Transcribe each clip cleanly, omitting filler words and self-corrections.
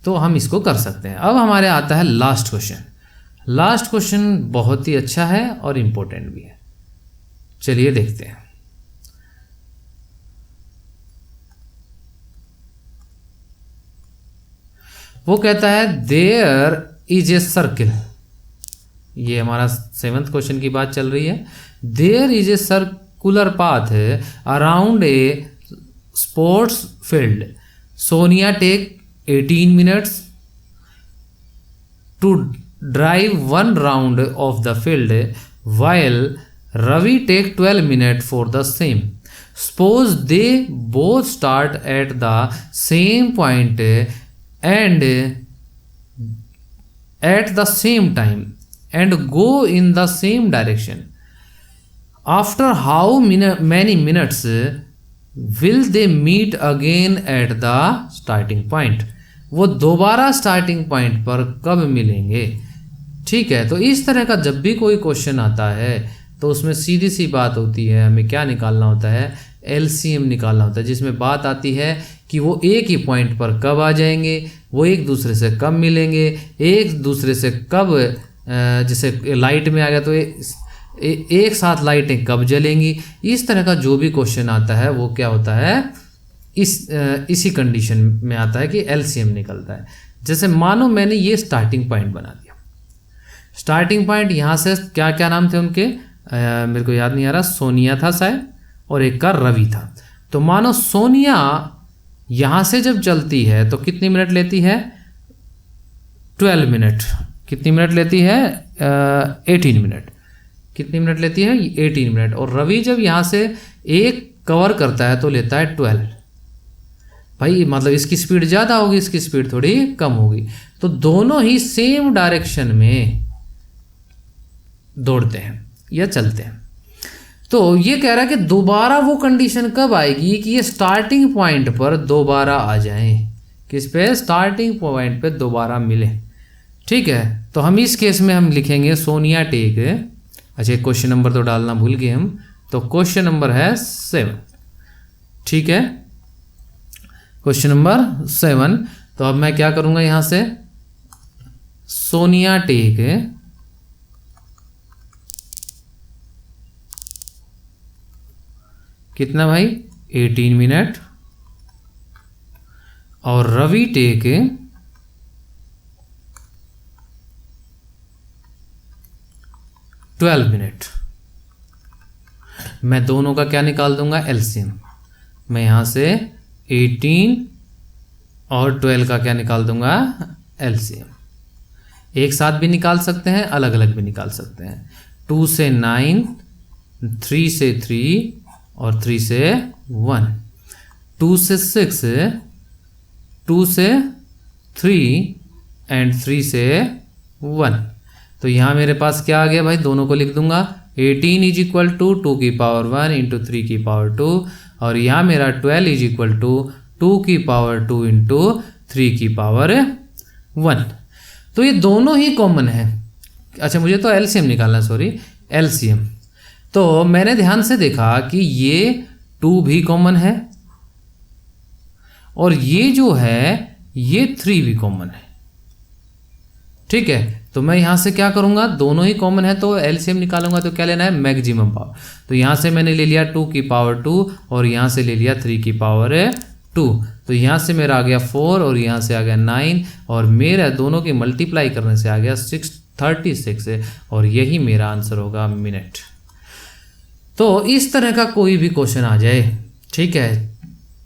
तो हम इसको कर सकते हैं। अब हमारे आता है लास्ट क्वेश्चन। लास्ट क्वेश्चन बहुत ही अच्छा है और इम्पोर्टेंट भी है, चलिए देखते हैं। वो कहता है देयर इज ए सर्किल, ये हमारा 7th क्वेश्चन की बात चल रही है। There is a circular path around a sports field. Sonia take 18 minutes to drive 1 round of the field while Ravi take 12 minutes for the same. Suppose they both start at the same point and at the same time and go in the same direction. After how many minutes will they meet again at the starting point? वो दोबारा starting point पर कब मिलेंगे? ठीक है, तो इस तरह का जब भी कोई क्वेश्चन आता है तो उसमें सीधी सी बात होती है, हमें क्या निकालना होता है, एलसीएम निकालना होता है, जिसमें बात आती है कि वो एक ही पॉइंट पर कब आ जाएंगे, वो एक दूसरे से कब मिलेंगे, एक दूसरे से कब, जैसे लाइट में आ गया तो एक साथ लाइटें कब जलेंगी। इस तरह का जो भी क्वेश्चन आता है वो क्या होता है, इसी कंडीशन में आता है कि एलसीएम निकलता है। जैसे मानो मैंने ये स्टार्टिंग पॉइंट बना दिया, स्टार्टिंग पॉइंट यहाँ से क्या क्या नाम थे उनके, मेरे को याद नहीं आ रहा, सोनिया था शायद और एक का रवि था। तो मानो सोनिया यहाँ से जब चलती है तो कितनी मिनट लेती है, 12 मिनट। कितनी मिनट लेती है, 18 मिनट। कितनी मिनट लेती है, 18 मिनट। और रवि जब यहाँ से एक कवर करता है तो लेता है 12। भाई मतलब इसकी स्पीड ज़्यादा होगी, इसकी स्पीड थोड़ी कम होगी, तो दोनों ही सेम डायरेक्शन में दौड़ते हैं या चलते हैं। तो ये कह रहा है कि दोबारा वो कंडीशन कब आएगी कि ये स्टार्टिंग पॉइंट पर दोबारा आ जाएं, किस पे, स्टार्टिंग पॉइंट पे दोबारा मिले। ठीक है, तो हम इस केस में हम लिखेंगे सोनिया टेक, अच्छा क्वेश्चन नंबर तो डालना भूल गए हम, तो क्वेश्चन नंबर है 7। ठीक है, क्वेश्चन नंबर 7। तो अब मैं क्या करूंगा, यहां से सोनिया टेक कितना भाई, 18 मिनट, और रवि टेक 12 मिनट। मैं दोनों का क्या निकाल दूंगा, एलसीएम। मैं यहां से 18 और 12 का क्या निकाल दूंगा, एलसीएम। एक साथ भी निकाल सकते हैं, अलग अलग भी निकाल सकते हैं। 2 से 9, 3 से 3 और 3 से 1, 2 से 6, 2 से 3 एंड 3 से 1। तो यहाँ मेरे पास क्या आ गया भाई, दोनों को लिख दूंगा। 18 इज इक्वल टू 2 की पावर 1 इंटू 3 की पावर 2, और यहाँ मेरा 12 इज इक्वल टू 2 की पावर 2 इंटू 3 की पावर 1। तो ये दोनों ही कॉमन है। अच्छा मुझे तो एलसीएम निकालना, सॉरी एलसीएम। तो मैंने ध्यान से देखा कि ये 2 भी कॉमन है और ये जो है ये 3 भी कॉमन है। ठीक है, तो मैं यहाँ से क्या करूँगा, दोनों ही कॉमन है तो एलसीएम निकालूंगा। तो क्या लेना है, मैक्सिमम पावर। तो यहाँ से मैंने ले लिया 2 की पावर 2 और यहाँ से ले लिया 3 की पावर 2। तो यहाँ से मेरा आ गया 4 और यहाँ से आ गया 9 और मेरा दोनों की मल्टीप्लाई करने से आ गया 636 और यही मेरा आंसर होगा मिनट। तो इस तरह का कोई भी क्वेश्चन आ जाए, ठीक है,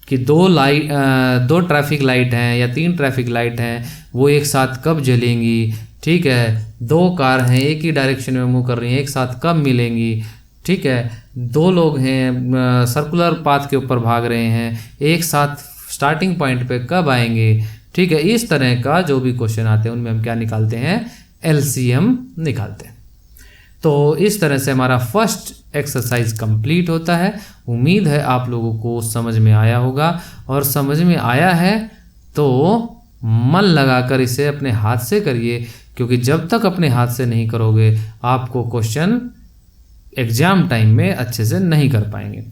कि 2 ट्रैफिक लाइट हैं या 3 ट्रैफिक लाइट हैं, वो एक साथ कब जलेंगी, ठीक है, 2 कार हैं एक ही डायरेक्शन में मूव कर रही हैं, एक साथ कब मिलेंगी, ठीक है, 2 लोग हैं सर्कुलर पाथ के ऊपर भाग रहे हैं, एक साथ स्टार्टिंग पॉइंट पे कब आएंगे। ठीक है, इस तरह का जो भी क्वेश्चन आते हैं उनमें हम क्या निकालते हैं, एलसीएम निकालते हैं। तो इस तरह से हमारा फर्स्ट एक्सरसाइज कंप्लीट होता है। उम्मीद है आप लोगों को समझ में आया होगा, और समझ में आया है तो मन लगाकर इसे अपने हाथ से करिए, क्योंकि जब तक अपने हाथ से नहीं करोगे आपको क्वेश्चन एग्जाम टाइम में अच्छे से नहीं कर पाएंगे।